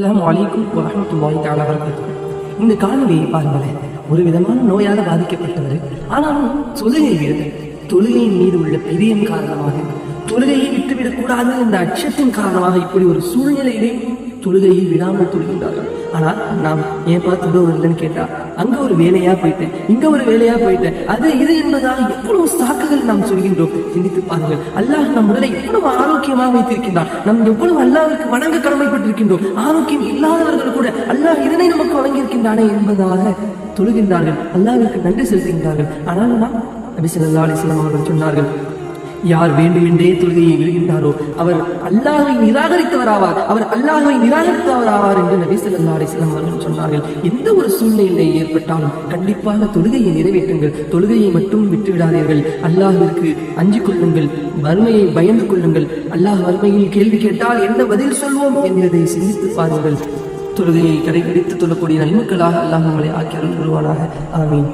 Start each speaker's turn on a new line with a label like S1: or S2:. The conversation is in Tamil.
S1: அஸ்ஸலாமு அலைக்கும் வரஹ்மத்துல்லாஹி தஆலா வபரகாத்துஹு. இந்த காணொலியை பாருங்களேன். ஒரு விதமான நோயால் பாதிக்கப்பட்டவர், ஆனாலும் தொழுகை விடுது. தொழுகையின் மீது உள்ள பிரியம் காரணமாக, தொழுகையை விட்டுவிடக் கூடாது என்ற அச்சத்தின் காரணமாக இப்படி ஒரு சூழ்நிலையிலே தொழுகையை விடாமல் தொழுகின்றார்கள். ஆனால் நாம் ஏன்பா தொழுவதில்லைன்னு கேட்டா, அங்க ஒரு வேலையா போயிட்டேன், இங்க ஒரு வேலையா போயிட்டேன், அது இது என்பதாக எவ்வளவு சாக்குகள் நாம் சொல்கின்றோம். சிந்தித்து பாருங்கள். அல்லாஹ் நம் உடலை எவ்வளவு ஆரோக்கியமாக வைத்திருக்கின்றான். நாம் எவ்வளவு அல்லாஹ்வுக்கு வணங்க கடமைப்பட்டிருக்கின்றோம். ஆரோக்கியம் இல்லாதவர்கள் கூட அல்லாஹ் இதனை நமக்கு வழங்கியிருக்கின்றானே என்பதாக தொழுகின்றார்கள், அல்லாஹ்வுக்கு நன்றி செலுத்துகின்றார்கள். ஆனால் நாம் நபி ஸல்லல்லாஹு அலைஹி வஸல்லம் அவர்கள் சொன்னார்கள், யார் வேண்டுமென்றே தொழுகையை விழுகின்றாரோ அவர் அல்லாஹ்வை நிராகரித்தவராவார், அவர் அல்லாஹ்வை நிராகரித்தவராவார் என்று நபி ஸல்லல்லாஹு அலைஹி வஸல்லம் அவர்கள் சொன்னார்கள். எந்த ஒரு சூழ்நிலை ஏற்பட்டாலும் கண்டிப்பாக தொழுகையை நிறைவேற்றுங்கள். தொழுகையை மட்டும் விட்டுவிடாதீர்கள். அல்லாஹ்விற்கு அஞ்சிக் கொள்ளுங்கள், வறுமையை பயந்து கொள்ளுங்கள். அல்லாஹ் வறுமையில் கேள்வி கேட்டால் என்ன பதில் சொல்வோம் என்பதை சிந்தித்து பாருங்கள். தொழுகையை கடைபிடித்து தொழக்கூடிய நன்மக்களாக அல்லாஹ் நம்மளை ஆக்கி அருள் புரிவானாக. ஆமீன்.